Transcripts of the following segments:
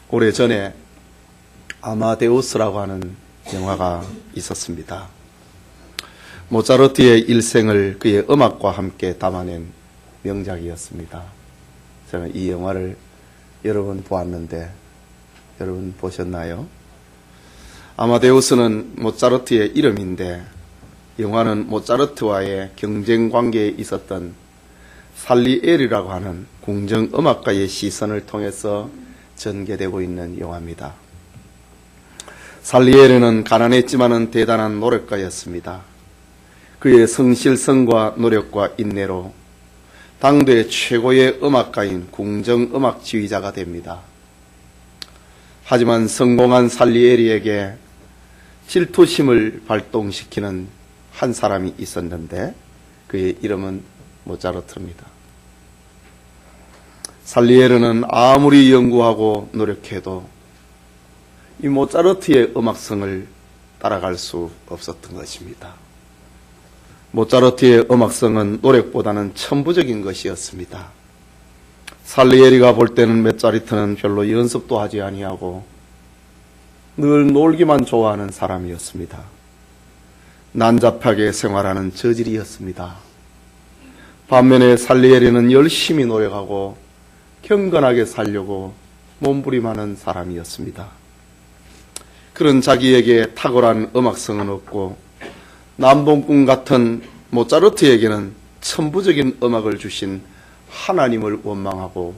오래전에 아마데우스라고 하는 영화가 있었습니다. 모차르트의 일생을 그의 음악과 함께 담아낸 명작이었습니다. 저는 이 영화를 여러 번 보았는데 여러분 보셨나요? 아마데우스는 모차르트의 이름인데 영화는 모차르트와의 경쟁 관계에 있었던 살리에리라고 하는 궁정음악가의 시선을 통해서 전개되고 있는 영화입니다. 살리에리는 가난했지만은 대단한 노력가였습니다. 그의 성실성과 노력과 인내로 당대 최고의 음악가인 궁정음악 지휘자가 됩니다. 하지만 성공한 살리에리에게 질투심을 발동시키는 한 사람이 있었는데 그의 이름은 모차르트입니다. 살리에리는 아무리 연구하고 노력해도 이 모차르트의 음악성을 따라갈 수 없었던 것입니다. 모차르트의 음악성은 노력보다는 천부적인 것이었습니다. 살리에리가 볼 때는 모차르트는 별로 연습도 하지 아니하고 늘 놀기만 좋아하는 사람이었습니다. 난잡하게 생활하는 저질이었습니다. 반면에 살리에리는 열심히 노력하고 경건하게 살려고 몸부림하는 사람이었습니다. 그런 자기에게 탁월한 음악성은 없고 남봉꾼 같은 모차르트에게는 천부적인 음악을 주신 하나님을 원망하고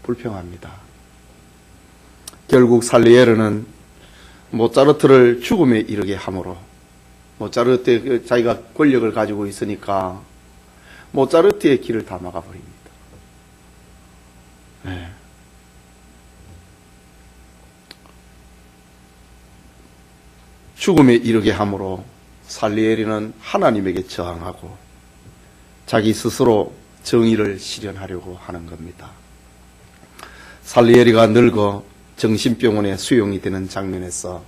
불평합니다. 결국 살리에르는 모차르트를 죽음에 이르게 함으로 모차르트의 자기가 권력을 가지고 있으니까 모차르트의 길을 다 막아버립니다. 네. 죽음에 이르게 함으로 살리에리는 하나님에게 저항하고 자기 스스로 정의를 실현하려고 하는 겁니다. 살리에리가 늙어 정신병원에 수용이 되는 장면에서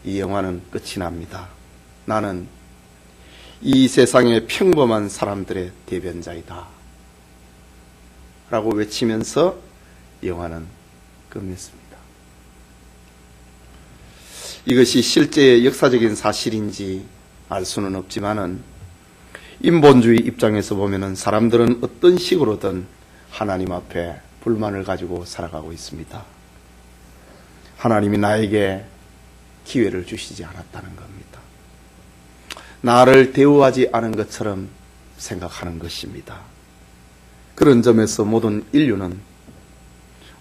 이 영화는 끝이 납니다. 나는 이 세상의 평범한 사람들의 대변자이다 라고 외치면서 영화는 끝냈습니다. 이것이 실제의 역사적인 사실인지 알 수는 없지만은 인본주의 입장에서 보면은 사람들은 어떤 식으로든 하나님 앞에 불만을 가지고 살아가고 있습니다. 하나님이 나에게 기회를 주시지 않았다는 겁니다. 나를 대우하지 않은 것처럼 생각하는 것입니다. 그런 점에서 모든 인류는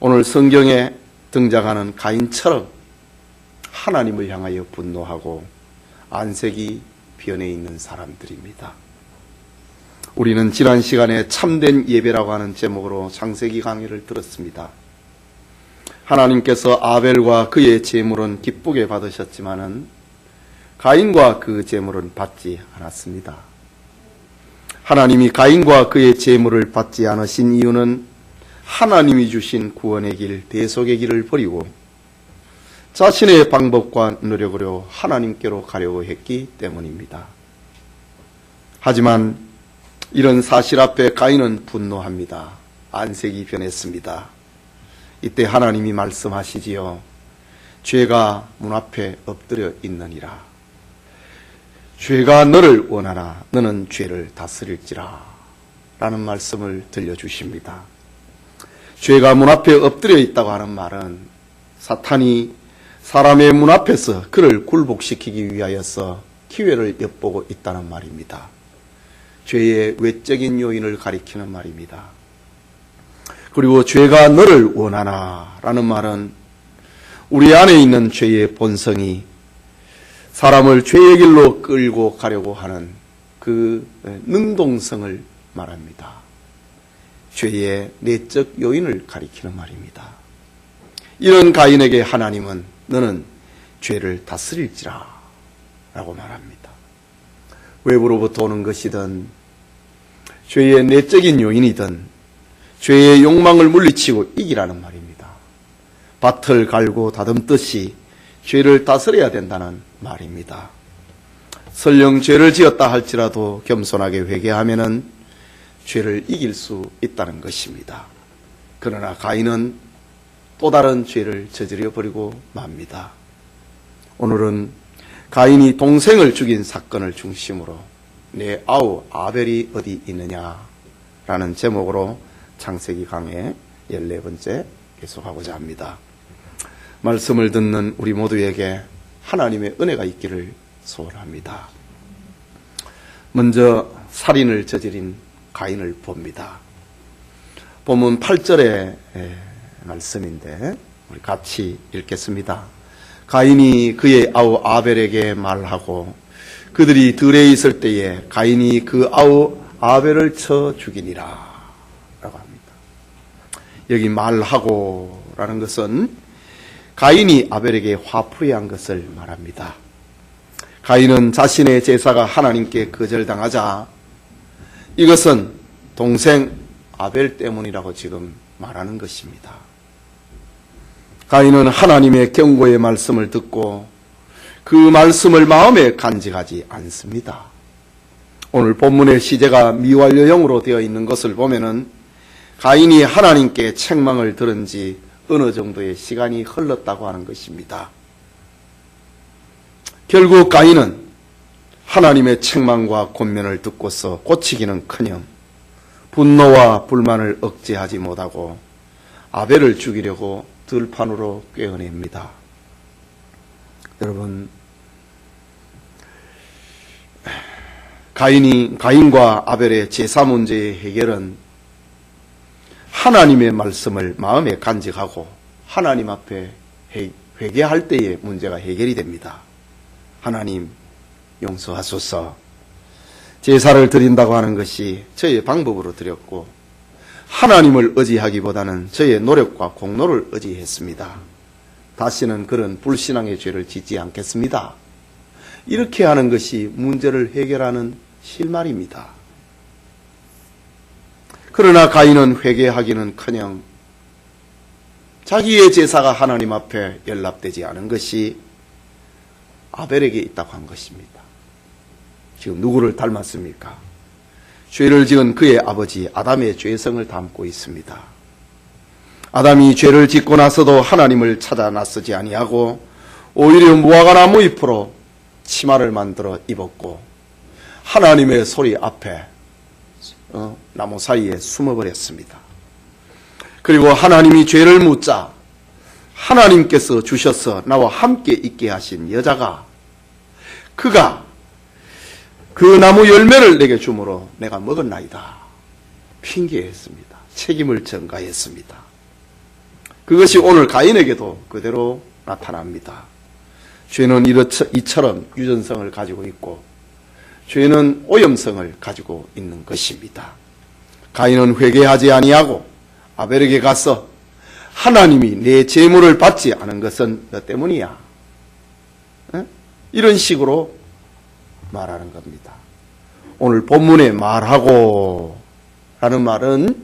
오늘 성경에 등장하는 가인처럼 하나님을 향하여 분노하고 안색이 변해 있는 사람들입니다. 우리는 지난 시간에 참된 예배라고 하는 제목으로 창세기 강의를 들었습니다. 하나님께서 아벨과 그의 제물은 기쁘게 받으셨지만은 가인과 그 제물은 받지 않았습니다. 하나님이 가인과 그의 제물을 받지 않으신 이유는 하나님이 주신 구원의 길, 대속의 길을 버리고 자신의 방법과 노력으로 하나님께로 가려고 했기 때문입니다. 하지만 이런 사실 앞에 가인은 분노합니다. 안색이 변했습니다. 이때 하나님이 말씀하시지요. 죄가 문 앞에 엎드려 있느니라. 죄가 너를 원하나 너는 죄를 다스릴지라 라는 말씀을 들려주십니다. 죄가 문 앞에 엎드려 있다고 하는 말은 사탄이 사람의 문 앞에서 그를 굴복시키기 위하여서 기회를 엿보고 있다는 말입니다. 죄의 외적인 요인을 가리키는 말입니다. 그리고 죄가 너를 원하나 라는 말은 우리 안에 있는 죄의 본성이 사람을 죄의 길로 끌고 가려고 하는 그 능동성을 말합니다. 죄의 내적 요인을 가리키는 말입니다. 이런 가인에게 하나님은 너는 죄를 다스릴지라 라고 말합니다. 외부로부터 오는 것이든 죄의 내적인 요인이든 죄의 욕망을 물리치고 이기라는 말입니다. 밭을 갈고 다듬듯이 죄를 다스려야 된다는 말입니다. 설령 죄를 지었다 할지라도 겸손하게 회개하면은 죄를 이길 수 있다는 것입니다. 그러나 가인은 또 다른 죄를 저지르어 버리고 맙니다. 오늘은 가인이 동생을 죽인 사건을 중심으로 내 아우 아벨이 어디 있느냐라는 제목으로 창세기 강의 14번째 계속하고자 합니다. 말씀을 듣는 우리 모두에게 하나님의 은혜가 있기를 소원합니다. 먼저 살인을 저지른 가인을 봅니다. 본문 8절의 말씀인데 우리 같이 읽겠습니다. 가인이 그의 아우 아벨에게 말하고 그들이 들에 있을 때에 가인이 그 아우 아벨을 쳐 죽이니라 라고 합니다. 여기 말하고 라는 것은 가인이 아벨에게 화풀이한 것을 말합니다. 가인은 자신의 제사가 하나님께 거절당하자 이것은 동생 아벨 때문이라고 지금 말하는 것입니다. 가인은 하나님의 경고의 말씀을 듣고 그 말씀을 마음에 간직하지 않습니다. 오늘 본문의 시제가 미완료형으로 되어 있는 것을 보면은 가인이 하나님께 책망을 들은 지 어느 정도의 시간이 흘렀다고 하는 것입니다. 결국 가인은 하나님의 책망과 권면을 듣고서 고치기는커녕 분노와 불만을 억제하지 못하고 아벨을 죽이려고 들판으로 꿰어냅니다. 여러분, 가인과 아벨의 제사 문제의 해결은 하나님의 말씀을 마음에 간직하고 하나님 앞에 회개할 때의 문제가 해결이 됩니다. 하나님 용서하소서. 제사를 드린다고 하는 것이 저의 방법으로 드렸고 하나님을 의지하기보다는 저의 노력과 공로를 의지했습니다. 다시는 그런 불신앙의 죄를 짓지 않겠습니다. 이렇게 하는 것이 문제를 해결하는 실마리입니다. 그러나 가인은 회개하기는커녕 자기의 제사가 하나님 앞에 연락되지 않은 것이 아벨에게 있다고 한 것입니다. 지금 누구를 닮았습니까? 죄를 지은 그의 아버지 아담의 죄성을 담고 있습니다. 아담이 죄를 짓고 나서도 하나님을 찾아 나서지 아니하고 오히려 무화과 나무 잎으로 치마를 만들어 입었고 하나님의 소리 앞에 나무 사이에 숨어버렸습니다. 그리고 하나님이 죄를 묻자 하나님께서 주셔서 나와 함께 있게 하신 여자가 그가 그 나무 열매를 내게 주므로 내가 먹었나이다 핑계했습니다. 책임을 전가했습니다. 그것이 오늘 가인에게도 그대로 나타납니다. 죄는 이처럼 유전성을 가지고 있고 죄는 오염성을 가지고 있는 것입니다. 가인은 회개하지 아니하고 아벨에게 가서 하나님이 내 제물을 받지 않은 것은 너 때문이야. 이런 식으로 말하는 겁니다. 오늘 본문에 말하고 라는 말은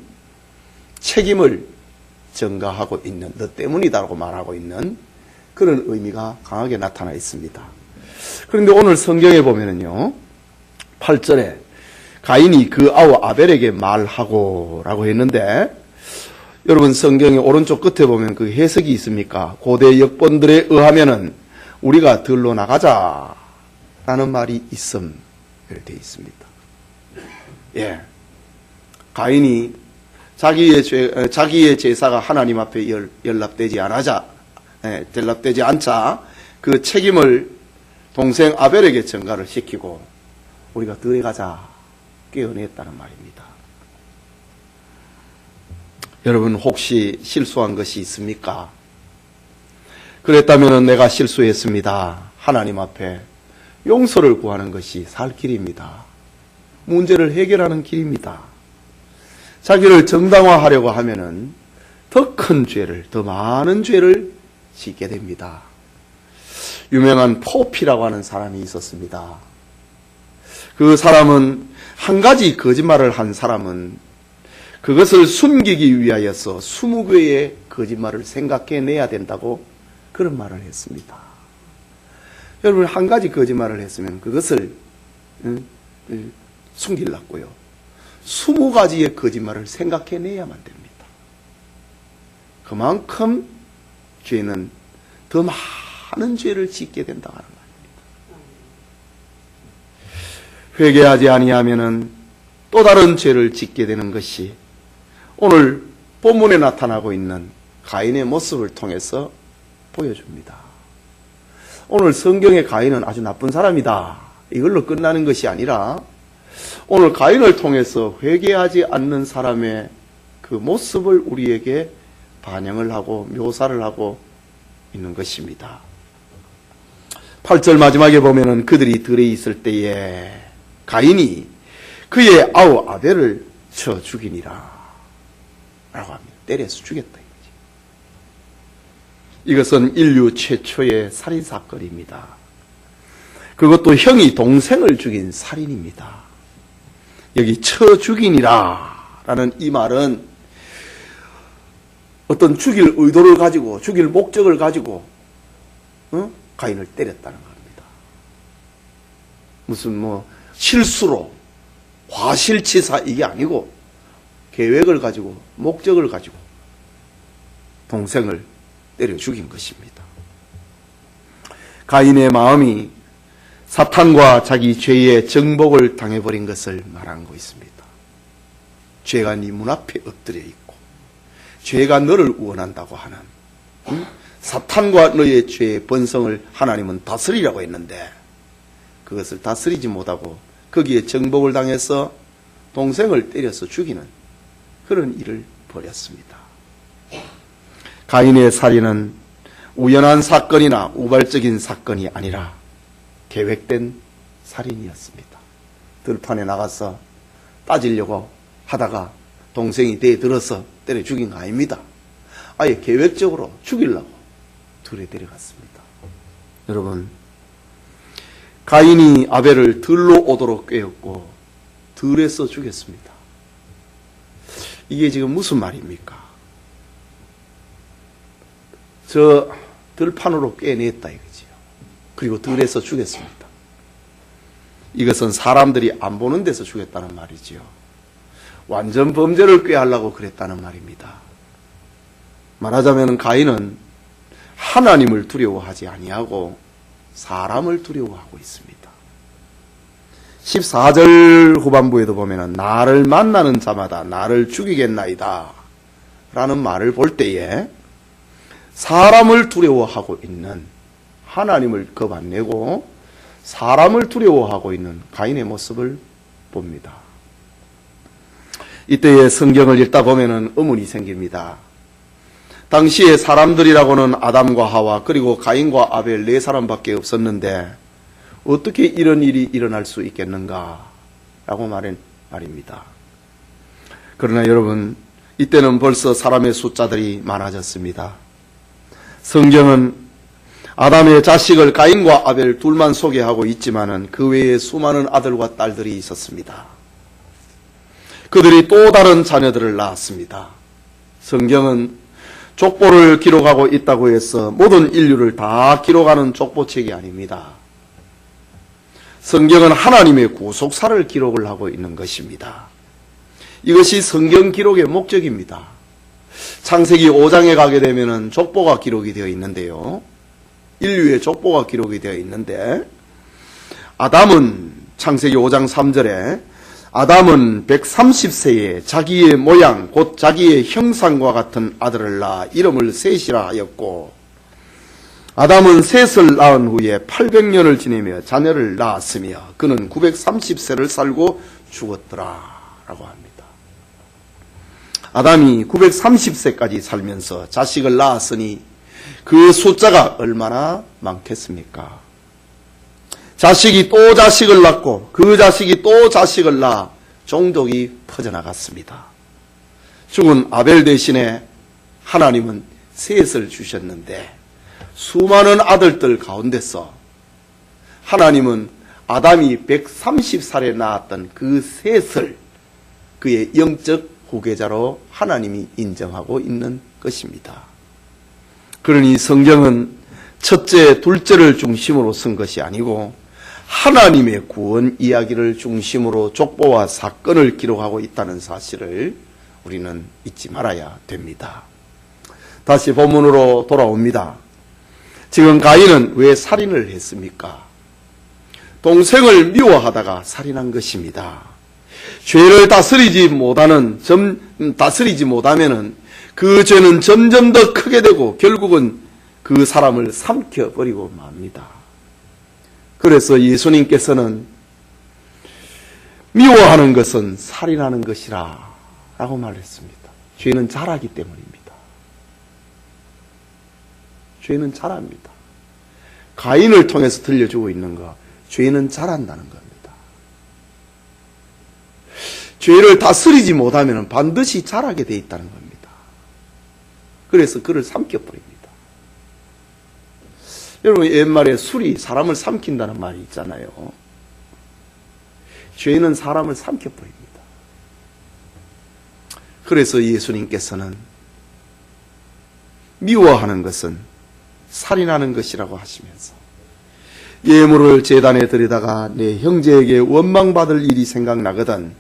책임을 전가하고 있는, 너 때문이다라고 말하고 있는 그런 의미가 강하게 나타나 있습니다. 그런데 오늘 성경에 보면은요, 8절에 가인이 그 아우 아벨에게 말하고 라고 했는데, 여러분 성경의 오른쪽 끝에 보면 그 해석이 있습니까? 고대 역본들에 의하면은 우리가 들러 나가자 라는 말이 있음 되어 있습니다. 예, 가인이 자기의 제사가 하나님 앞에 연락되지 않자 그 책임을 동생 아벨에게 전가를 시키고 우리가 들에 가자 깨어냈다는 말입니다. 여러분 혹시 실수한 것이 있습니까? 그랬다면 내가 실수했습니다. 하나님 앞에 용서를 구하는 것이 살 길입니다. 문제를 해결하는 길입니다. 자기를 정당화하려고 하면은 더 큰 죄를, 더 많은 죄를 짓게 됩니다. 유명한 포피라고 하는 사람이 있었습니다. 그 사람은 한 가지 거짓말을 한 사람은 그것을 숨기기 위하여서 20개의 거짓말을 생각해내야 된다고 그런 말을 했습니다. 여러분 한 가지 거짓말을 했으면 그것을 숨기려고요. 20가지의 거짓말을 생각해내야만 됩니다. 그만큼 죄는 더 많은 죄를 짓게 된다 하는 말입니다. 회개하지 아니하면은 또 다른 죄를 짓게 되는 것이 오늘 본문에 나타나고 있는 가인의 모습을 통해서 보여줍니다. 오늘 성경의 가인은 아주 나쁜 사람이다, 이걸로 끝나는 것이 아니라 오늘 가인을 통해서 회개하지 않는 사람의 그 모습을 우리에게 반영을 하고 묘사를 하고 있는 것입니다. 8절 마지막에 보면은 그들이 들에 있을 때에 가인이 그의 아우 아벨을 쳐 죽이니라 라고 합니다. 때려서 죽였다 이거지. 이것은 인류 최초의 살인사건입니다. 그것도 형이 동생을 죽인 살인입니다. 여기 쳐 죽이니라 라는 이 말은 어떤 죽일 의도를 가지고 죽일 목적을 가지고 가인을 때렸다는 겁니다. 무슨 실수로 과실치사 이게 아니고 계획을 가지고 목적을 가지고 동생을 때려 죽인 것입니다. 가인의 마음이 사탄과 자기 죄의 정복을 당해버린 것을 말하고 있습니다. 죄가 네 문 앞에 엎드려 있고 죄가 너를 원한다고 하는 사탄과 너의 죄의 번성을 하나님은 다스리라고 했는데 그것을 다스리지 못하고 거기에 정복을 당해서 동생을 때려서 죽이는 그런 일을 벌였습니다. 가인의 살인은 우연한 사건이나 우발적인 사건이 아니라 계획된 살인이었습니다. 들판에 나가서 따지려고 하다가 동생이 대들어서 때려 죽인 거 아닙니다. 아예 계획적으로 죽이려고 들에 데려갔습니다. 여러분, 가인이 아벨을 들로 오도록 꿰었고 들에서 죽였습니다. 이게 지금 무슨 말입니까? 저 들판으로 꿰냈다 이거지요. 그리고 들에서 죽였습니다. 이것은 사람들이 안 보는 데서 죽였다는 말이지요. 완전 범죄를 꾀하려고 그랬다는 말입니다. 말하자면 가인은 하나님을 두려워하지 아니하고 사람을 두려워하고 있습니다. 14절 후반부에도 보면 나를 만나는 자마다 나를 죽이겠나이다 라는 말을 볼 때에 사람을 두려워하고 있는, 하나님을 겁 안 내고 사람을 두려워하고 있는 가인의 모습을 봅니다. 이때의 성경을 읽다 보면 의문이 생깁니다. 당시에 사람들이라고는 아담과 하와 그리고 가인과 아벨 네 사람밖에 없었는데 어떻게 이런 일이 일어날 수 있겠는가 라고 말입니다. 그러나 여러분, 이때는 벌써 사람의 숫자들이 많아졌습니다. 성경은 아담의 자식을 가인과 아벨 둘만 소개하고 있지만은 그 외에 수많은 아들과 딸들이 있었습니다. 그들이 또 다른 자녀들을 낳았습니다. 성경은 족보를 기록하고 있다고 해서 모든 인류를 다 기록하는 족보책이 아닙니다. 성경은 하나님의 구속사를 기록을 하고 있는 것입니다. 이것이 성경 기록의 목적입니다. 창세기 5장에 가게 되면 족보가 기록이 되어 있는데요. 인류의 족보가 기록이 되어 있는데 아담은 창세기 5장 3절에 아담은 130세에 자기의 모양 곧 자기의 형상과 같은 아들을 낳아 이름을 셋이라 하였고 아담은 셋을 낳은 후에 800년을 지내며 자녀를 낳았으며 그는 930세를 살고 죽었더라 라고 합니다. 아담이 930세까지 살면서 자식을 낳았으니 그 숫자가 얼마나 많겠습니까? 자식이 또 자식을 낳고 그 자식이 또 자식을 낳아 종족이 퍼져나갔습니다. 죽은 아벨 대신에 하나님은 셋을 주셨는데 수많은 아들들 가운데서 하나님은 아담이 130살에 낳았던 그 셋을 그의 영적 후계자로 하나님이 인정하고 있는 것입니다. 그러니 성경은 첫째, 둘째를 중심으로 쓴 것이 아니고 하나님의 구원 이야기를 중심으로 족보와 사건을 기록하고 있다는 사실을 우리는 잊지 말아야 됩니다. 다시 본문으로 돌아옵니다. 지금 가인은 왜 살인을 했습니까? 동생을 미워하다가 살인한 것입니다. 죄를 다스리지 못하면은 그 죄는 점점 더 크게 되고 결국은 그 사람을 삼켜버리고 맙니다. 그래서 예수님께서는 미워하는 것은 살인하는 것이라 라고 말했습니다. 죄는 자라기 때문입니다. 죄는 자랍니다. 가인을 통해서 들려주고 있는 거, 죄는 자란다는 겁니다. 죄를 다스리지 못하면 반드시 자라게 돼 있다는 겁니다. 그래서 그를 삼켜버립니다. 여러분, 옛말에 술이 사람을 삼킨다는 말이 있잖아요. 죄는 사람을 삼켜버립니다. 그래서 예수님께서는 미워하는 것은 살인하는 것이라고 하시면서 예물을 제단에 드리다가 내 형제에게 원망받을 일이 생각나거든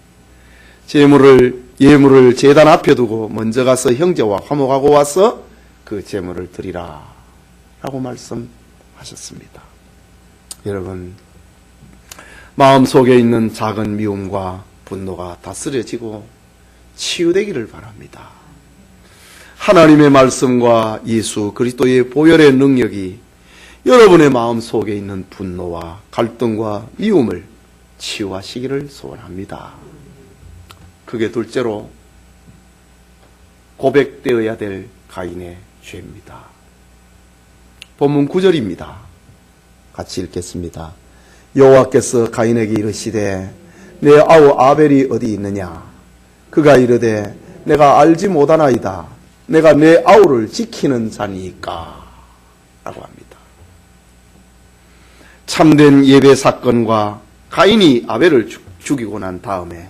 예물을 제단 앞에 두고 먼저 가서 형제와 화목하고 와서 그 제물을 드리라 라고 말씀하셨습니다. 여러분, 마음속에 있는 작은 미움과 분노가 다스려지고 치유되기를 바랍니다. 하나님의 말씀과 예수 그리스도의 보혈의 능력이 여러분의 마음속에 있는 분노와 갈등과 미움을 치유하시기를 소원합니다. 그게 둘째로 고백되어야 될 가인의 죄입니다. 본문 9절입니다. 같이 읽겠습니다. 여호와께서 가인에게 이르시되 내 아우 아벨이 어디 있느냐? 그가 이르되 내가 알지 못하나이다. 내가 내 아우를 지키는 자니까 라고 합니다. 참된 예배 사건과 가인이 아벨을 죽이고 난 다음에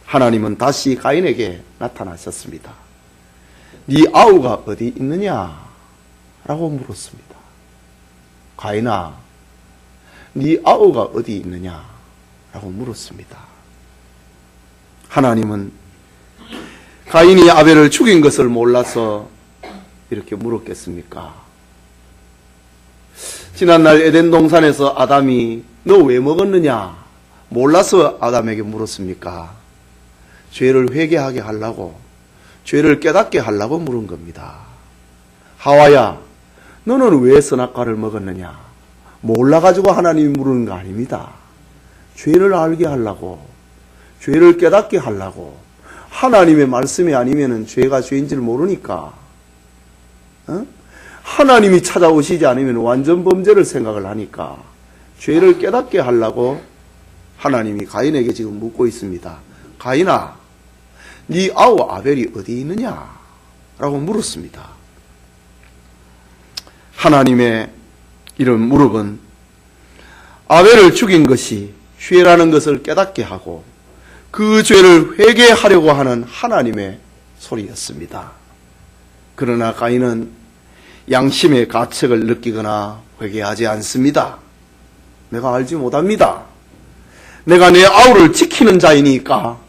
하나님은 다시 가인에게 나타나셨습니다. 네 아우가 어디 있느냐? 라고 물었습니다. 가인아, 네 아우가 어디 있느냐? 라고 물었습니다. 하나님은 가인이 아벨을 죽인 것을 몰라서 이렇게 물었겠습니까? 지난날 에덴 동산에서 아담이 너 왜 먹었느냐? 몰라서 아담에게 물었습니까? 죄를 회개하게 하려고, 죄를 깨닫게 하려고 물은 겁니다. 하와야, 너는 왜 선악과를 먹었느냐? 몰라가지고 하나님이 물은 거 아닙니다. 죄를 알게 하려고, 죄를 깨닫게 하려고, 하나님의 말씀이 아니면 죄가 죄인지를 모르니까, 하나님이 찾아오시지 않으면 완전 범죄를 생각을 하니까 죄를 깨닫게 하려고 하나님이 가인에게 지금 묻고 있습니다. 가인아, 네 아우 아벨이 어디 있느냐? 라고 물었습니다. 하나님의 이런 물음은 아벨을 죽인 것이 죄라는 것을 깨닫게 하고 그 죄를 회개하려고 하는 하나님의 소리였습니다. 그러나 가인은 양심의 가책을 느끼거나 회개하지 않습니다. 내가 알지 못합니다. 내가 내 아우를 지키는 자이니까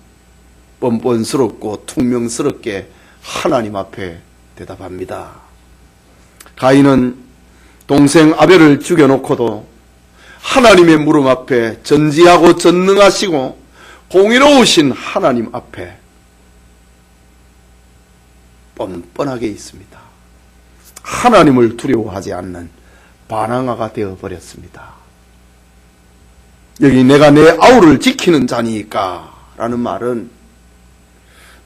뻔뻔스럽고 퉁명스럽게 하나님 앞에 대답합니다. 가인은 동생 아벨을 죽여놓고도 하나님의 물음 앞에 전지하고 전능하시고 공의로우신 하나님 앞에 뻔뻔하게 있습니다. 하나님을 두려워하지 않는 반항아가 되어버렸습니다. 여기 내가 내 아우를 지키는 자니까 라는 말은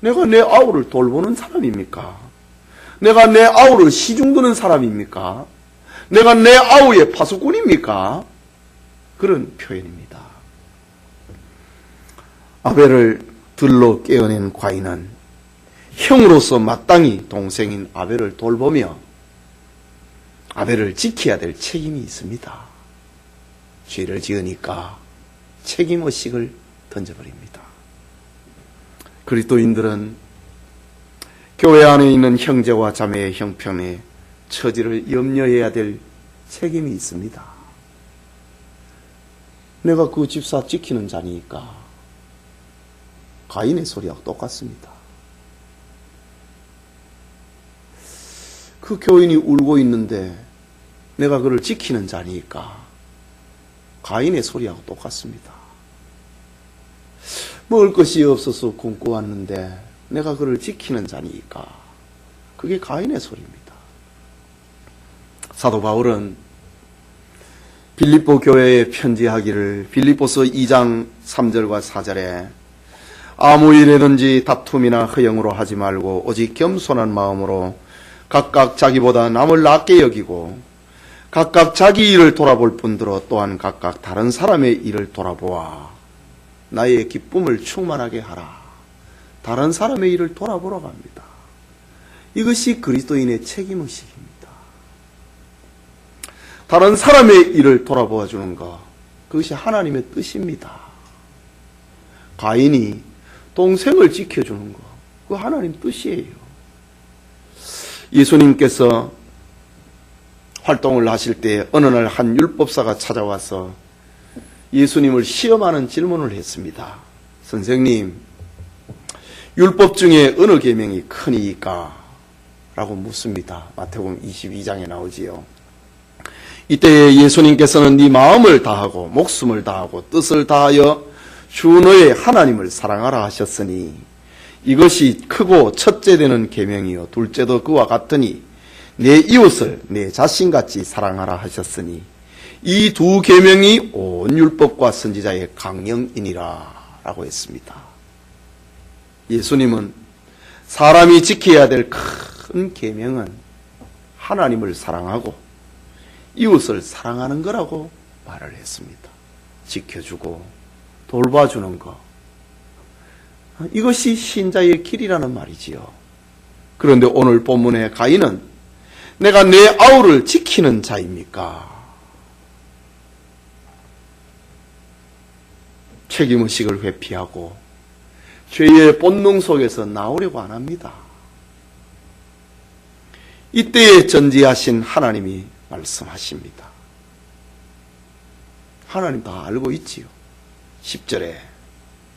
내가 내 아우를 돌보는 사람입니까? 내가 내 아우를 시중드는 사람입니까? 내가 내 아우의 파수꾼입니까? 그런 표현입니다. 아벨을 들로 깨어낸 가인은 형으로서 마땅히 동생인 아벨을 돌보며 아벨을 지켜야 될 책임이 있습니다. 죄를 지으니까 책임의식을 던져버립니다. 그리스도인들은 교회 안에 있는 형제와 자매의 형편에 처지를 염려해야 될 책임이 있습니다. 내가 그 집사 지키는 자니까 가인의 소리하고 똑같습니다. 그 교인이 울고 있는데 내가 그를 지키는 자니까 가인의 소리하고 똑같습니다. 먹을 것이 없어서 굶고 왔는데 내가 그를 지키는 자니까 그게 가인의 소리입니다. 사도 바울은 빌립보 교회에 편지하기를 빌립보서 2장 3절과 4절에 아무 일이든지 다툼이나 허영으로 하지 말고 오직 겸손한 마음으로 각각 자기보다 남을 낮게 여기고 각각 자기 일을 돌아볼 뿐더러 또한 각각 다른 사람의 일을 돌아보아 나의 기쁨을 충만하게 하라. 다른 사람의 일을 돌아보라고 합니다. 이것이 그리스도인의 책임의식입니다. 다른 사람의 일을 돌아보아 주는 것, 그것이 하나님의 뜻입니다. 가인이 동생을 지켜주는 것, 그거 하나님 뜻이에요. 예수님께서 활동을 하실 때 어느 날 한 율법사가 찾아와서 예수님을 시험하는 질문을 했습니다. 선생님, 율법 중에 어느 계명이 크니까? 라고 묻습니다. 마태복음 22장에 나오지요. 이때 예수님께서는 네 마음을 다하고 목숨을 다하고 뜻을 다하여 주 너의 하나님을 사랑하라 하셨으니 이것이 크고 첫째 되는 계명이요 둘째도 그와 같으니 내 이웃을 내 자신같이 사랑하라 하셨으니 이 두 계명이 온 율법과 선지자의 강령이니라 라고 했습니다. 예수님은 사람이 지켜야 될 큰 계명은 하나님을 사랑하고 이웃을 사랑하는 거라고 말을 했습니다. 지켜주고 돌봐주는 것, 이것이 신자의 길이라는 말이지요. 그런데 오늘 본문의 가인은 내가 내 아우를 지키는 자입니까? 책임의식을 회피하고 죄의 본능 속에서 나오려고 안 합니다. 이때에 전지하신 하나님이 말씀하십니다. 하나님 다 알고 있지요. 10절에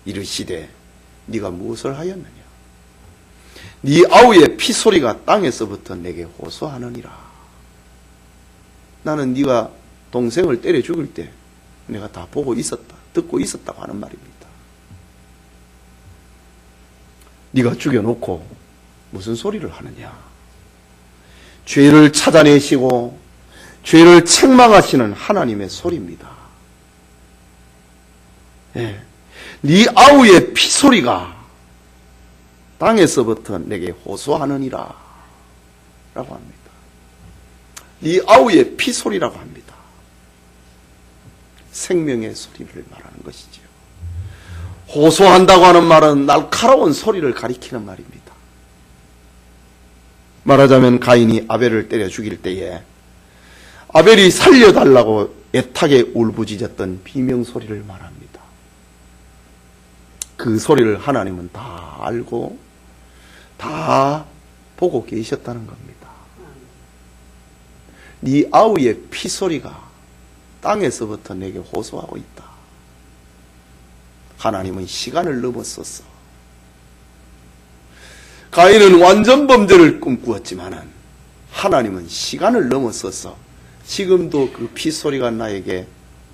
이르시되 네가 무엇을 하였느냐? 네 아우의 피소리가 땅에서부터 내게 호소하느니라. 나는 네가 동생을 때려 죽일 때 내가 다 보고 있었다, 듣고 있었다고 하는 말입니다. 네가 죽여놓고 무슨 소리를 하느냐? 죄를 찾아내시고 죄를 책망하시는 하나님의 소리입니다. 네 아우의 피소리가 땅에서부터 내게 호소하느니라 라고 합니다. 네 아우의 피소리라고 합니다. 생명의 소리를 말하는 것이지요. 호소한다고 하는 말은 날카로운 소리를 가리키는 말입니다. 말하자면 가인이 아벨을 때려 죽일 때에 아벨이 살려달라고 애타게 울부짖었던 비명소리를 말합니다. 그 소리를 하나님은 다 알고 다 보고 계셨다는 겁니다. 네 아우의 피소리가 땅에서부터 내게 호소하고 있다. 하나님은 시간을 넘었었어. 가인은 완전 범죄를 꿈꾸었지만은 하나님은 시간을 넘었어서 지금도 그 피소리가 나에게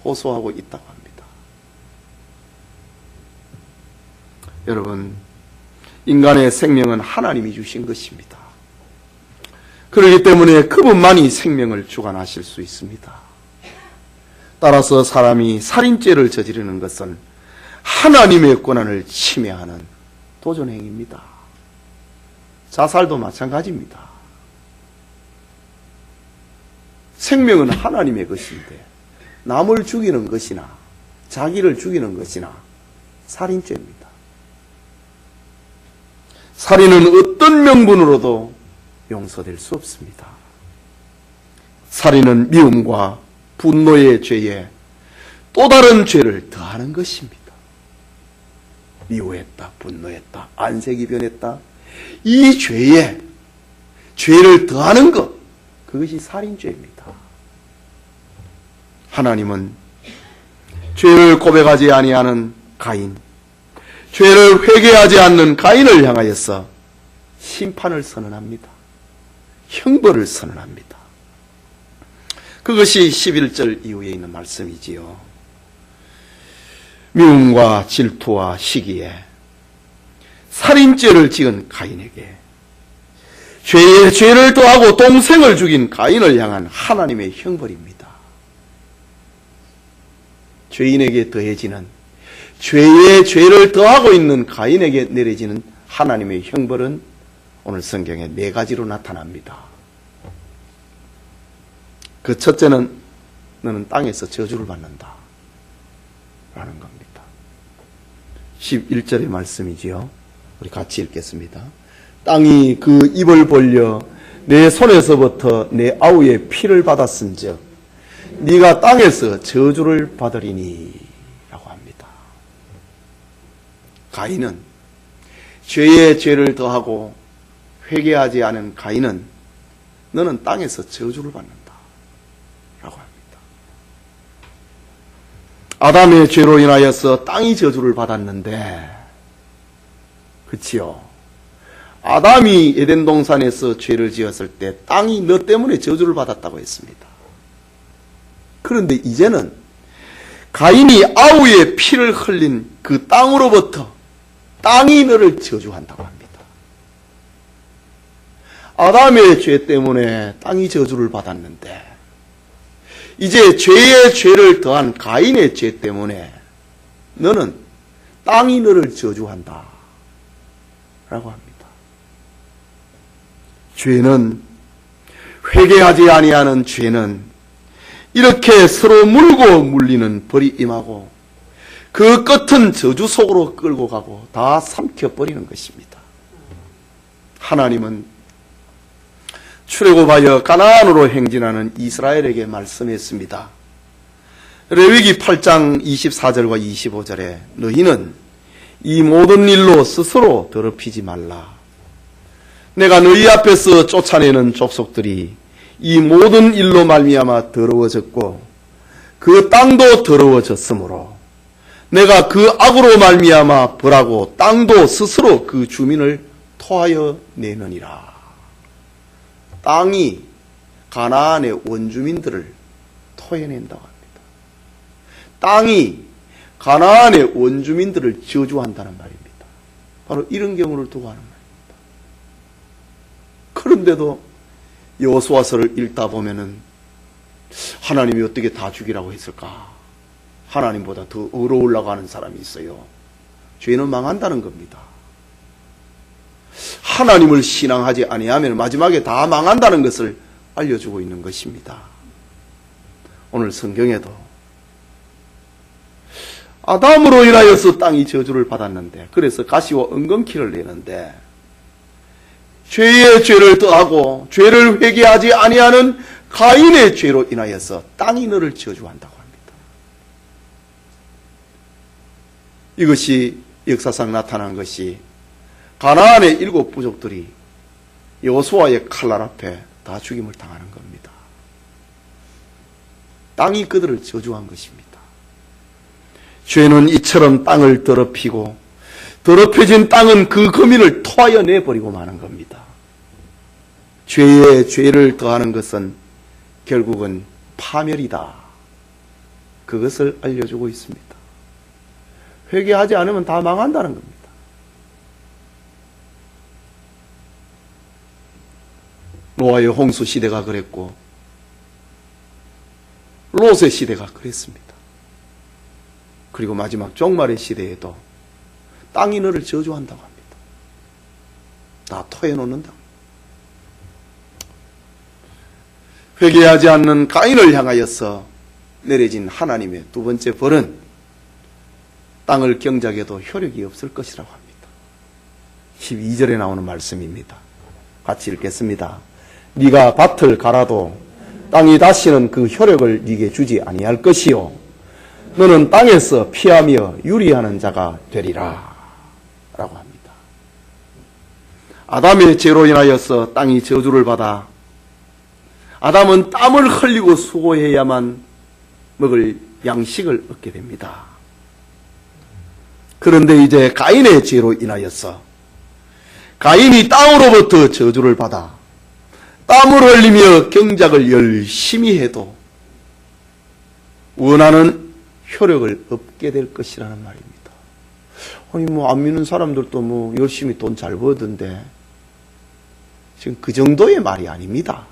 호소하고 있다고 합니다. 여러분, 인간의 생명은 하나님이 주신 것입니다. 그렇기 때문에 그분만이 생명을 주관하실 수 있습니다. 따라서 사람이 살인죄를 저지르는 것은 하나님의 권한을 침해하는 도전행위입니다. 자살도 마찬가지입니다. 생명은 하나님의 것인데 남을 죽이는 것이나 자기를 죽이는 것이나 살인죄입니다. 살인은 어떤 명분으로도 용서될 수 없습니다. 살인은 미움과 분노의 죄에 또 다른 죄를 더하는 것입니다. 미워했다, 분노했다, 안색이 변했다, 이 죄에 죄를 더하는 것, 그것이 살인죄입니다. 하나님은 죄를 고백하지 아니하는 가인, 죄를 회개하지 않는 가인을 향하여서 심판을 선언합니다. 형벌을 선언합니다. 그것이 11절 이후에 있는 말씀이지요. 미움과 질투와 시기에 살인죄를 지은 가인에게 죄에 죄를 더하고 동생을 죽인 가인을 향한 하나님의 형벌입니다. 죄인에게 더해지는, 죄에 죄를 더하고 있는 가인에게 내려지는 하나님의 형벌은 오늘 성경에 4가지로 나타납니다. 그 첫째는 너는 땅에서 저주를 받는다 라는 겁니다. 11절의 말씀이지요. 우리 같이 읽겠습니다. 땅이 그 입을 벌려 내 손에서부터 내 아우의 피를 받았은즉 네가 땅에서 저주를 받으리니 라고 합니다. 가인은 죄에 죄를 더하고 회개하지 않은 가인은 너는 땅에서 저주를 받는다 라고 합니다. 아담의 죄로 인하여서 땅이 저주를 받았는데, 그치요? 아담이 에덴 동산에서 죄를 지었을 때 땅이 너 때문에 저주를 받았다고 했습니다. 그런데 이제는 가인이 아우의 피를 흘린 그 땅으로부터 땅이 너를 저주한다고 합니다. 아담의 죄 때문에 땅이 저주를 받았는데 이제 죄에 죄를 더한 가인의 죄 때문에 너는 땅이 너를 저주한다 라고 합니다. 죄는, 회개하지 아니하는 죄는 이렇게 서로 물고 물리는 벌이 임하고 그 끝은 저주 속으로 끌고 가고 다 삼켜버리는 것입니다. 하나님은 출애굽하여 가나안으로 행진하는 이스라엘에게 말씀했습니다. 레위기 8장 24절과 25절에 너희는 이 모든 일로 스스로 더럽히지 말라. 내가 너희 앞에서 쫓아내는 족속들이 이 모든 일로 말미암아 더러워졌고 그 땅도 더러워졌으므로 내가 그 악으로 말미암아 벌하고 땅도 스스로 그 주민을 토하여 내느니라. 땅이 가나안의 원주민들을 토해낸다고 합니다. 땅이 가나안의 원주민들을 저주한다는 말입니다. 바로 이런 경우를 두고 하는 말입니다. 그런데도 여호수아서를 읽다 보면은 하나님이 어떻게 다 죽이라고 했을까? 하나님보다 더 어려우려고 하는 사람이 있어요. 죄는 망한다는 겁니다. 하나님을 신앙하지 아니하면 마지막에 다 망한다는 것을 알려주고 있는 것입니다. 오늘 성경에도 아담으로 인하여서 땅이 저주를 받았는데, 그래서 가시와 엉겅퀴를 내는데 죄의 죄를 더하고 죄를 회개하지 아니하는 가인의 죄로 인하여서 땅이 너를 저주한다고 합니다. 이것이 역사상 나타난 것이 가나안의 7 부족들이 여호수아의 칼날 앞에 다 죽임을 당하는 겁니다. 땅이 그들을 저주한 것입니다. 죄는 이처럼 땅을 더럽히고 더럽혀진 땅은 그 거민을 토하여 내버리고 마는 겁니다. 죄에 죄를 더하는 것은 결국은 파멸이다. 그것을 알려주고 있습니다. 회개하지 않으면 다 망한다는 겁니다. 노아의 홍수 시대가 그랬고 롯의 시대가 그랬습니다. 그리고 마지막 종말의 시대에도 땅이 너를 저주한다고 합니다. 다 토해놓는다. 회개하지 않는 가인을 향하여서 내려진 하나님의 두 번째 벌은 땅을 경작해도 효력이 없을 것이라고 합니다. 12절에 나오는 말씀입니다. 같이 읽겠습니다. 네가 밭을 갈아도 땅이 다시는 그 효력을 네게 주지 아니할 것이요 너는 땅에서 피하며 유리하는 자가 되리라 라고 합니다. 아담의 죄로 인하여서 땅이 저주를 받아 아담은 땀을 흘리고 수고해야만 먹을 양식을 얻게 됩니다. 그런데 이제 가인의 죄로 인하여서 가인이 땅으로부터 저주를 받아 땀을 흘리며 경작을 열심히 해도 원하는 효력을 얻게 될 것이라는 말입니다. 아니, 안 믿는 사람들도 열심히 돈 잘 벌던데, 지금 그 정도의 말이 아닙니다.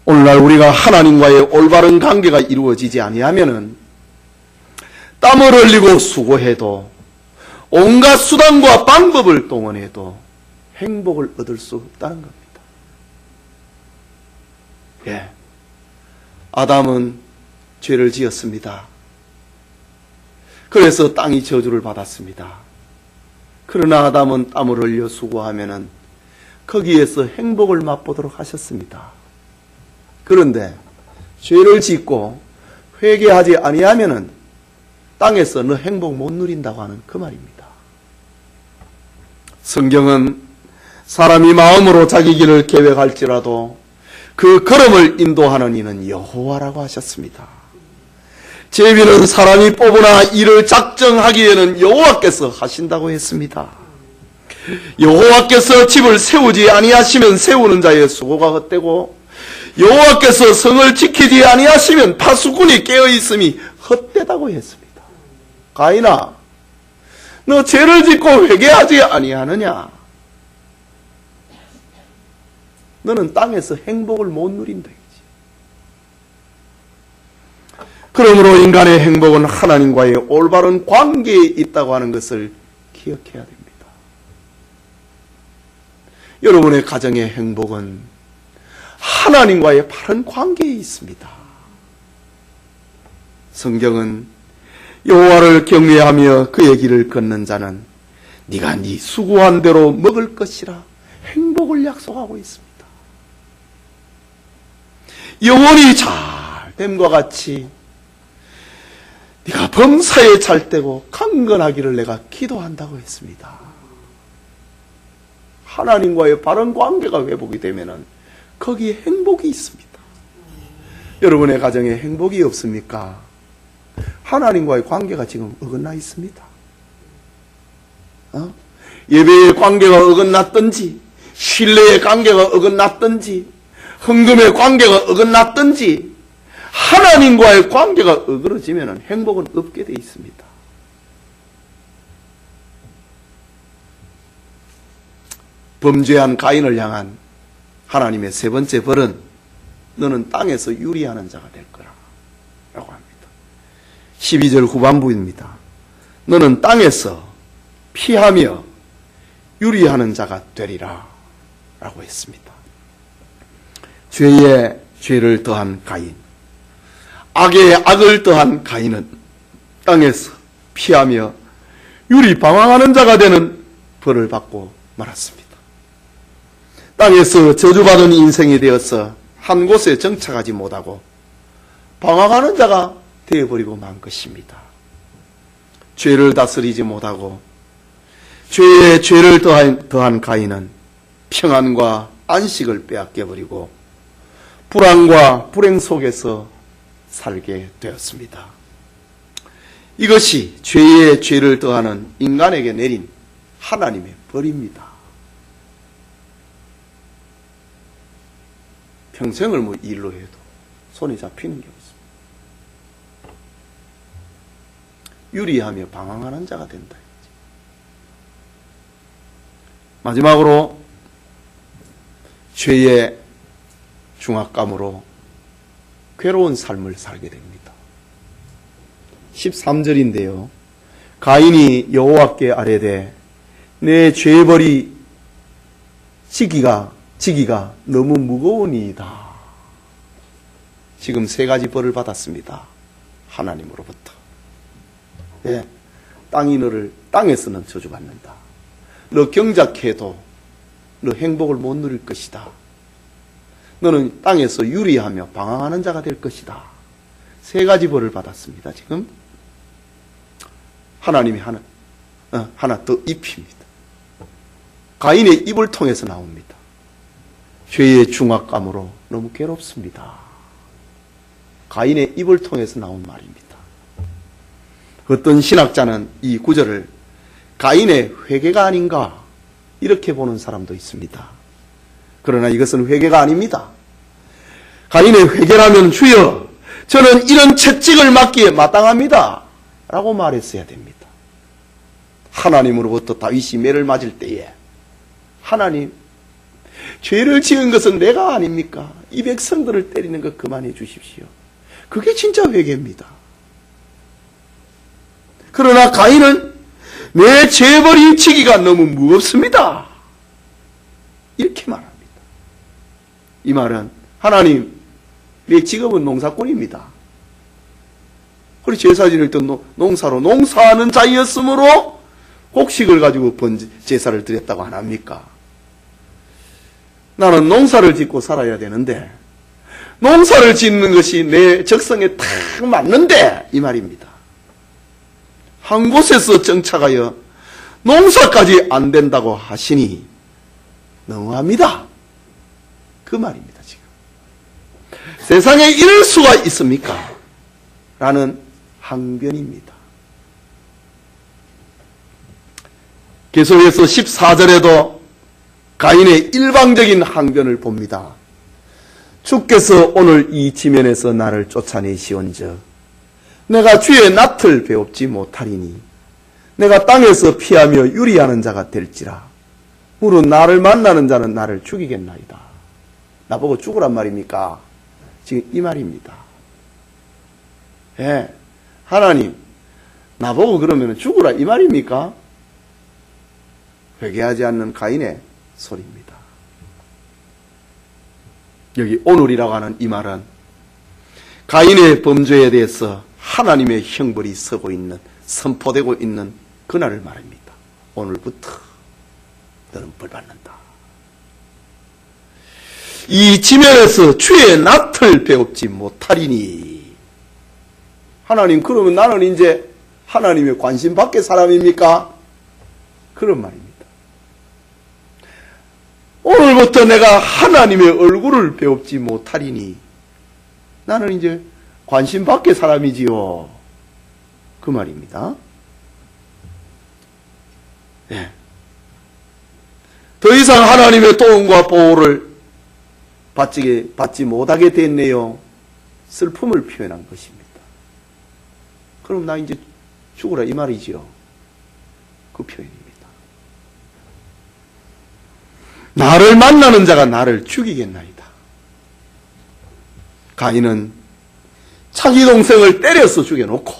오늘날 우리가 하나님과의 올바른 관계가 이루어지지 아니하면은 땀을 흘리고 수고해도 온갖 수단과 방법을 동원해도 행복을 얻을 수 없다는 겁니다. 예. 아담은 죄를 지었습니다. 그래서 땅이 저주를 받았습니다. 그러나 아담은 땀을 흘려 수고하면은 거기에서 행복을 맛보도록 하셨습니다. 그런데 죄를 짓고 회개하지 아니하면은 땅에서 너 행복 못 누린다고 하는 그 말입니다. 성경은 사람이 마음으로 자기 길을 계획할지라도 그 걸음을 인도하는 이는 여호와라고 하셨습니다. 제비는 사람이 뽑으나 이를 작정하기에는 여호와께서 하신다고 했습니다. 여호와께서 집을 세우지 아니하시면 세우는 자의 수고가 헛되고 여호와께서 성을 지키지 아니하시면 파수꾼이 깨어있음이 헛되다고 했습니다. 가인아, 너 죄를 짓고 회개하지 아니하느냐? 너는 땅에서 행복을 못 누린다. 그러므로 인간의 행복은 하나님과의 올바른 관계에 있다고 하는 것을 기억해야 됩니다. 여러분의 가정의 행복은 하나님과의 바른 관계에 있습니다. 성경은 여호와를 경외하며 그의 길을 걷는 자는 네가 네 수고한 대로 먹을 것이라 행복을 약속하고 있습니다. 영혼이 잘됨과 같이 네가 범사에 잘되고 강건하기를 내가 기도한다고 했습니다. 하나님과의 바른 관계가 회복이 되면은 거기에 행복이 있습니다. 여러분의 가정에 행복이 없습니까? 하나님과의 관계가 지금 어긋나 있습니다. 예배의 관계가 어긋났든지, 신뢰의 관계가 어긋났든지, 헌금의 관계가 어긋났든지, 하나님과의 관계가 어그러지면 행복은 없게 돼 있습니다. 범죄한 가인을 향한 하나님의 세 번째 벌은 너는 땅에서 유리하는 자가 될 거라 라고 합니다. 12절 후반부입니다. 너는 땅에서 피하며 유리하는 자가 되리라 라고 했습니다. 죄에 죄를 더한 가인, 악에 악을 더한 가인은 땅에서 피하며 유리 방황하는 자가 되는 벌을 받고 말았습니다. 땅에서 저주받은 인생이 되어서 한 곳에 정착하지 못하고 방황하는 자가 되어버리고 만 것입니다. 죄를 다스리지 못하고 죄에 죄를 더한 가인은 평안과 안식을 빼앗겨버리고 불안과 불행 속에서 살게 되었습니다. 이것이 죄에 죄를 더하는 인간에게 내린 하나님의 벌입니다. 평생을 일로 해도 손에 잡히는 게 없습니다. 유리하며 방황하는 자가 된다. 마지막으로 죄의 중압감으로 괴로운 삶을 살게 됩니다. 13절인데요. 가인이 여호와께 아뢰되 내 죄벌이 지기가 너무 무거우니이다. 지금 세 가지 벌을 받았습니다. 하나님으로부터. 네, 땅이 너를 땅에서는 저주받는다. 너 경작해도 너 행복을 못 누릴 것이다. 너는 땅에서 유리하며 방황하는 자가 될 것이다. 세 가지 벌을 받았습니다. 지금 하나님이 하나 더 입힙니다. 가인의 입을 통해서 나옵니다. 죄의 중압감으로 너무 괴롭습니다. 가인의 입을 통해서 나온 말입니다. 어떤 신학자는 이 구절을 가인의 회개가 아닌가 이렇게 보는 사람도 있습니다. 그러나 이것은 회개가 아닙니다. 가인의 회개라면 주여 저는 이런 채찍을 맞기에 마땅합니다 라고 말했어야 됩니다. 하나님으로부터 다윗이 매를 맞을 때에 하나님 죄를 지은 것은 내가 아닙니까? 이 백성들을 때리는 것 그만해 주십시오. 그게 진짜 회개입니다. 그러나 가인은 내 죄버린 치기가 너무 무겁습니다 이렇게 말합니다. 이 말은 하나님 내 직업은 농사꾼입니다. 그리고 제사지를 던 농사로 농사하는 자였으므로 곡식을 가지고 제사를 드렸다고 안 합니까? 나는 농사를 짓고 살아야 되는데 농사를 짓는 것이 내 적성에 딱 맞는데 이 말입니다. 한 곳에서 정착하여 농사까지 안 된다고 하시니 너무합니다. 그 말입니다. 지금 세상에 이럴 수가 있습니까? 라는 항변입니다. 계속해서 14절에도 가인의 일방적인 항변을 봅니다. 주께서 오늘 이 지면에서 나를 쫓아내시온즉 내가 주의 낯을 배웁지 못하리니 내가 땅에서 피하며 유리하는 자가 될지라. 무릇 나를 만나는 자는 나를 죽이겠나이다. 나보고 죽으란 말입니까? 지금 이 말입니다. 예, 하나님 나보고 그러면 죽으라 이 말입니까? 회개하지 않는 가인의 소리입니다. 여기 오늘이라고 하는 이 말은 가인의 범죄에 대해서 하나님의 형벌이 서고 있는, 선포되고 있는 그날을 말합니다. 오늘부터 너는 벌 받는다. 이 지면에서 주의 낯을 배웁지 못하리니. 하나님 그러면 나는 이제 하나님의 관심 밖의 사람입니까? 그런 말입니다. 오늘부터 내가 하나님의 얼굴을 배웁지 못하리니 나는 이제 관심 밖의 사람이지요. 그 말입니다. 네. 더 이상 하나님의 도움과 보호를 받지 못하게 됐네요. 슬픔을 표현한 것입니다. 그럼 나 이제 죽으라 이 말이지요. 그 표현입니다. 나를 만나는 자가 나를 죽이겠나이다. 가인은 자기 동생을 때려서 죽여놓고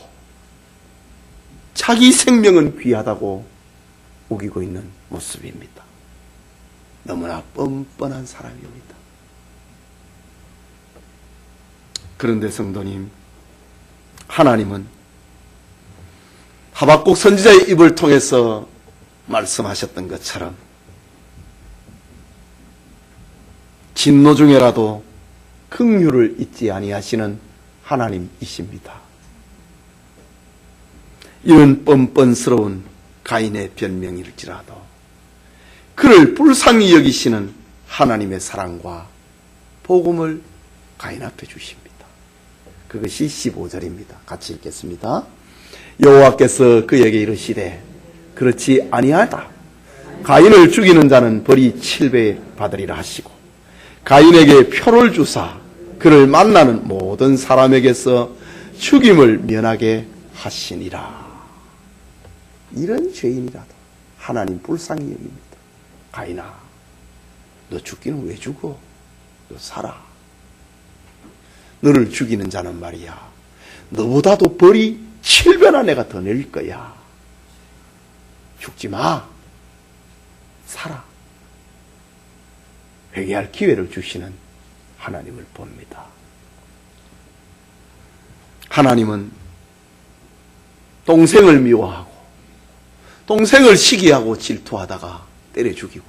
자기 생명은 귀하다고 우기고 있는 모습입니다. 너무나 뻔뻔한 사람입니다. 그런데 성도님, 하나님은 하박국 선지자의 입을 통해서 말씀하셨던 것처럼 진노 중에라도 긍휼을 잊지 아니하시는 하나님이십니다. 이런 뻔뻔스러운 가인의 변명일지라도 그를 불쌍히 여기시는 하나님의 사랑과 복음을 가인 앞에 주십니다. 그것이 15절입니다. 같이 읽겠습니다. 여호와께서 그에게 이르시되 그렇지 아니하다. 가인을 죽이는 자는 벌이 7배 받으리라 하시고 가인에게 표를 주사 그를 만나는 모든 사람에게서 죽임을 면하게 하시니라. 이런 죄인이라도 하나님 불쌍히 여깁니다. 가인아, 너 죽기는 왜 죽어? 너 살아. 너를 죽이는 자는 말이야, 너보다도 벌이 7배나 내가 더 낼 거야. 죽지 마. 살아. 회개할 기회를 주시는 하나님을 봅니다. 하나님은 동생을 미워하고 동생을 시기하고 질투하다가 때려 죽이고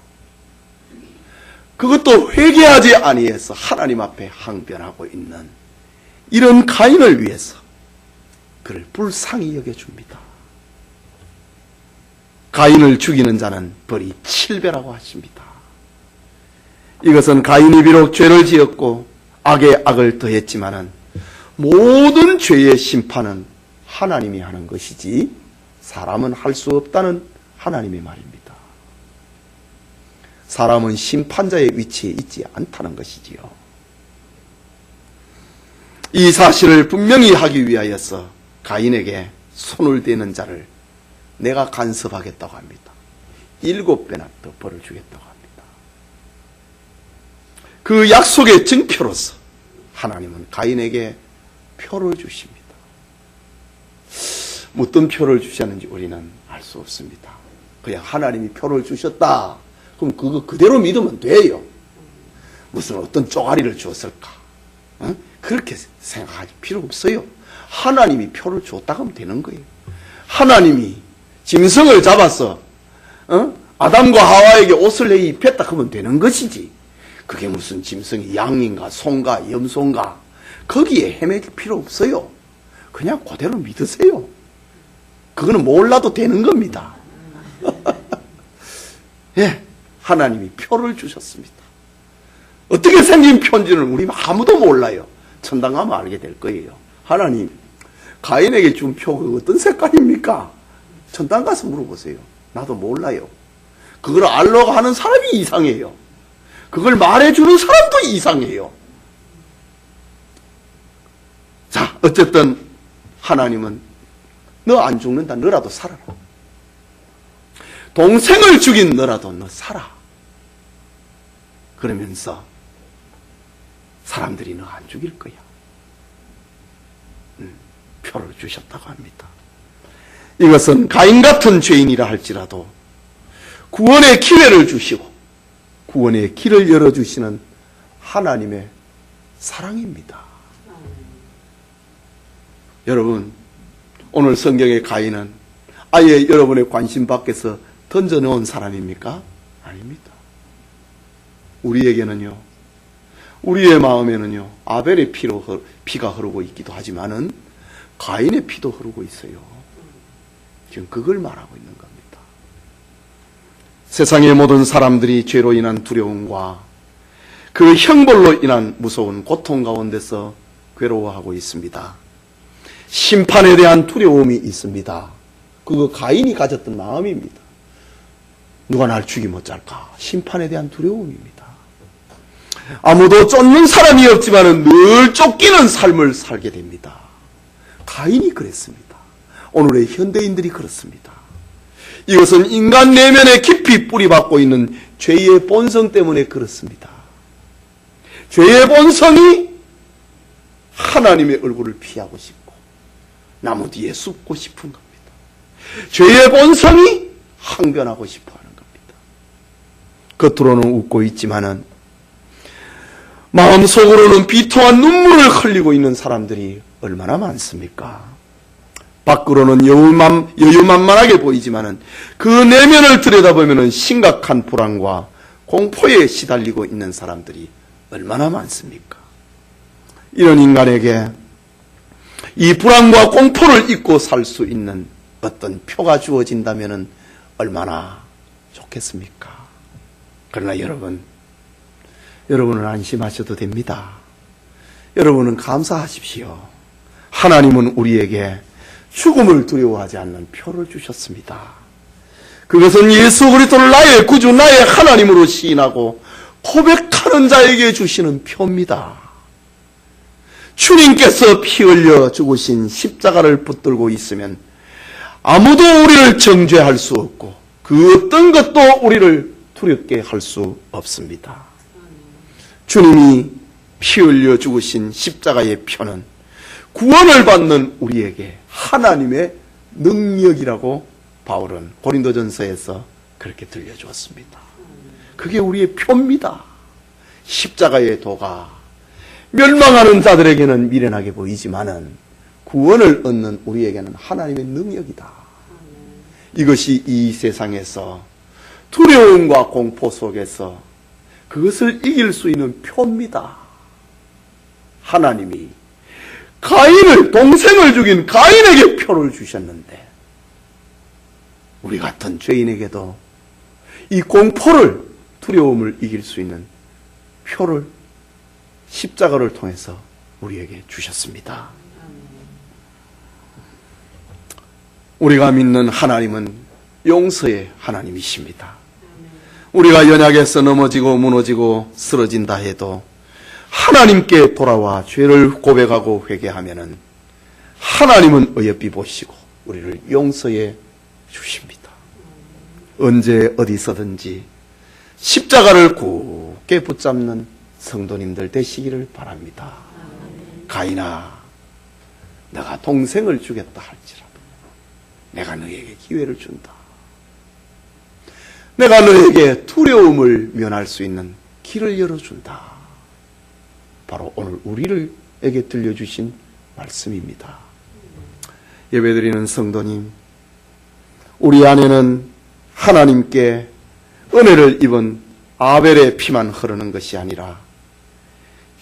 그것도 회개하지 아니해서 하나님 앞에 항변하고 있는 이런 가인을 위해서 그를 불쌍히 여겨줍니다. 가인을 죽이는 자는 벌이 7배라고 하십니다. 이것은 가인이 비록 죄를 지었고 악에 악을 더했지만은 모든 죄의 심판은 하나님이 하는 것이지 사람은 할 수 없다는 하나님의 말입니다. 사람은 심판자의 위치에 있지 않다는 것이지요. 이 사실을 분명히 하기 위하여서 가인에게 손을 대는 자를 내가 간섭하겠다고 합니다. 7배나 더 벌을 주겠다고 합니다. 그 약속의 증표로서 하나님은 가인에게 표를 주십니다. 어떤 표를 주셨는지 우리는 알 수 없습니다. 그냥 하나님이 표를 주셨다. 그럼 그거 그대로 믿으면 돼요. 무슨 어떤 쪼가리를 주었을까? 그렇게 생각할 필요 없어요. 하나님이 표를 줬다 하면 되는 거예요. 하나님이 짐승을 잡아서 아담과 하와에게 옷을 내 입혔다 하면 되는 것이지. 그게 무슨 짐승이 양인가 소인가 염소인가 거기에 헤매길 필요 없어요. 그냥 그대로 믿으세요. 그거는 몰라도 되는 겁니다. 예, 하나님이 표를 주셨습니다. 어떻게 생긴 표인지는 우리 아무도 몰라요. 천당 가면 알게 될 거예요. 하나님, 가인에게 준 표가 어떤 색깔입니까? 천당 가서 물어보세요. 나도 몰라요. 그걸 알려고 하는 사람이 이상해요. 그걸 말해주는 사람도 이상해요. 자, 어쨌든 하나님은 너 안 죽는다. 너라도 살아라. 동생을 죽인 너라도 너 살아. 그러면서 사람들이 너 안 죽일 거야. 표를 주셨다고 합니다. 이것은 가인 같은 죄인이라 할지라도 구원의 기회를 주시고 구원의 길을 열어주시는 하나님의 사랑입니다. 여러분, 오늘 성경의 가인은 아예 여러분의 관심 밖에서 던져놓은 사람입니까? 아닙니다. 우리에게는요, 우리의 마음에는요, 아벨의 피가 흐르고 있기도 하지만은 가인의 피도 흐르고 있어요. 지금 그걸 말하고 있는 겁니다. 세상의 모든 사람들이 죄로 인한 두려움과 그 형벌로 인한 무서운 고통 가운데서 괴로워하고 있습니다. 심판에 대한 두려움이 있습니다. 그거 가인이 가졌던 마음입니다. 누가 날 죽이면 어쩔까? 심판에 대한 두려움입니다. 아무도 쫓는 사람이 없지만 늘 쫓기는 삶을 살게 됩니다. 가인이 그랬습니다. 오늘의 현대인들이 그렇습니다. 이것은 인간 내면에 깊이 뿌리박고 있는 죄의 본성 때문에 그렇습니다. 죄의 본성이 하나님의 얼굴을 피하고 싶고 나무 뒤에 숨고 싶은 겁니다. 죄의 본성이 항변하고 싶어 하는 겁니다. 겉으로는 웃고 있지만은 마음속으로는 비통한 눈물을 흘리고 있는 사람들이 얼마나 많습니까? 밖으로는 여유만만하게 보이지만은 그 내면을 들여다보면은 심각한 불안과 공포에 시달리고 있는 사람들이 얼마나 많습니까? 이런 인간에게 이 불안과 공포를 잊고 살 수 있는 어떤 표가 주어진다면 얼마나 좋겠습니까? 그러나 여러분은 안심하셔도 됩니다. 여러분은 감사하십시오. 하나님은 우리에게 죽음을 두려워하지 않는 표를 주셨습니다. 그것은 예수 그리스도를 나의 구주, 나의 하나님으로 시인하고 고백하는 자에게 주시는 표입니다. 주님께서 피 흘려 죽으신 십자가를 붙들고 있으면 아무도 우리를 정죄할 수 없고 그 어떤 것도 우리를 두렵게 할 수 없습니다. 주님이 피 흘려 죽으신 십자가의 표는 구원을 받는 우리에게 하나님의 능력이라고 바울은 고린도전서에서 그렇게 들려주었습니다. 그게 우리의 표입니다. 십자가의 도가 멸망하는 자들에게는 미련하게 보이지만은 구원을 얻는 우리에게는 하나님의 능력이다. 이것이 이 세상에서 두려움과 공포 속에서 그것을 이길 수 있는 표입니다. 하나님이 동생을 죽인 가인에게 표를 주셨는데 우리 같은 죄인에게도 이 공포를, 두려움을 이길 수 있는 표를 십자가를 통해서 우리에게 주셨습니다. 우리가 믿는 하나님은 용서의 하나님이십니다. 우리가 연약해서 넘어지고 무너지고 쓰러진다 해도 하나님께 돌아와 죄를 고백하고 회개하면은 하나님은 어여삐 보시고 우리를 용서해 주십니다. 언제 어디서든지 십자가를 굳게 붙잡는 성도님들 되시기를 바랍니다. 가인아, 내가 동생을 죽였다 할지라도 내가 너에게 기회를 준다. 내가 너에게 두려움을 면할 수 있는 길을 열어준다. 바로 오늘 우리에게 들려주신 말씀입니다. 예배드리는 성도님, 우리 안에는 하나님께 은혜를 입은 아벨의 피만 흐르는 것이 아니라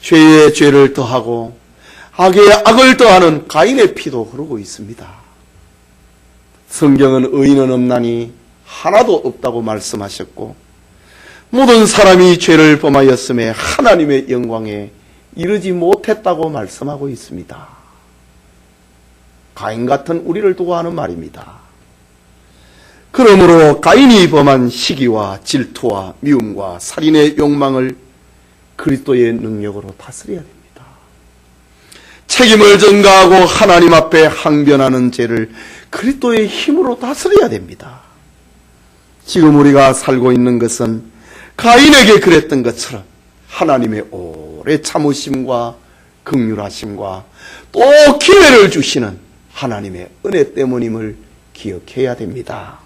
죄에 죄를 더하고 악에 악을 더하는 가인의 피도 흐르고 있습니다. 성경은 의인은 없나니 하나도 없다고 말씀하셨고 모든 사람이 죄를 범하였음에 하나님의 영광에 이르지 못했다고 말씀하고 있습니다. 가인 같은 우리를 두고 하는 말입니다. 그러므로 가인이 범한 시기와 질투와 미움과 살인의 욕망을 그리스도의 능력으로 다스려야 됩니다. 책임을 전가하고 하나님 앞에 항변하는 죄를 그리스도의 힘으로 다스려야 됩니다. 지금 우리가 살고 있는 것은 가인에게 그랬던 것처럼 하나님의 오래 참으심과 긍휼하심과 또 기회를 주시는 하나님의 은혜 때문임을 기억해야 됩니다.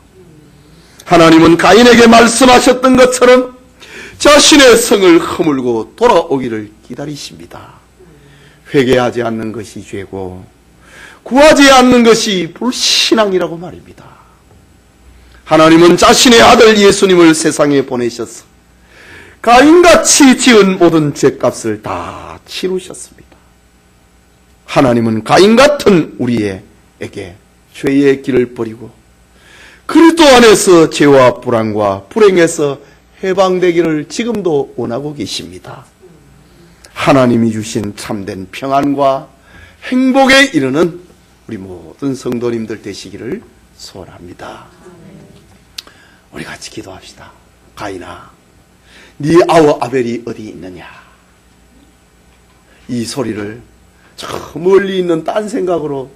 하나님은 가인에게 말씀하셨던 것처럼 자신의 성을 허물고 돌아오기를 기다리십니다. 회개하지 않는 것이 죄고 구하지 않는 것이 불신앙이라고 말입니다. 하나님은 자신의 아들 예수님을 세상에 보내셔서 가인같이 지은 모든 죄값을 다 치루셨습니다. 하나님은 가인 같은 우리에게 죄의 길을 버리고 그리스도 안에서 죄와 불안과 불행에서 해방되기를 지금도 원하고 계십니다. 하나님이 주신 참된 평안과 행복에 이르는 우리 모든 성도님들 되시기를 소원합니다. 우리 같이 기도합시다. 가인아, 네 아우 아벨이 어디 있느냐? 이 소리를 저 멀리 있는 딴 생각으로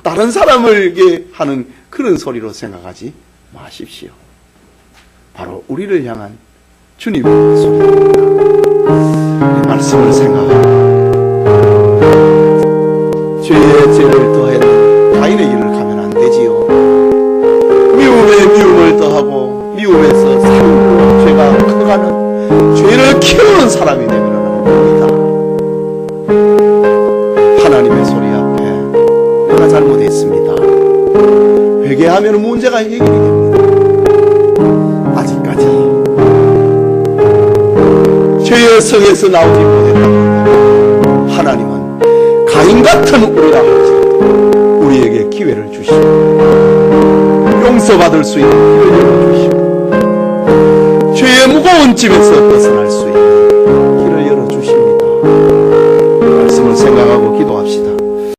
다른 사람에게 하는 그런 소리로 생각하지 마십시오. 바로 우리를 향한 주님의 소리입니다. 이 말씀을 생각하고 죄에 죄를 더하는 가인의 길을 가면 안 되지요. 미움에 미움을 더하고 미움에서 삶으로 죄가 커가는 죄를 키우는 사람이 되면 안 됩니다. 하나님의 소리 앞에 내가 잘못했습니다. 회개하면 문제가 해결이 됩니다. 아직까지 죄의 성에서 나오지 못했다고 하나님은 가인 같은 우리라 할지라도 우리에게 기회를 주시고 용서받을 수 있는 기회를 주시고 죄의 무거운 짐에서 벗어날 수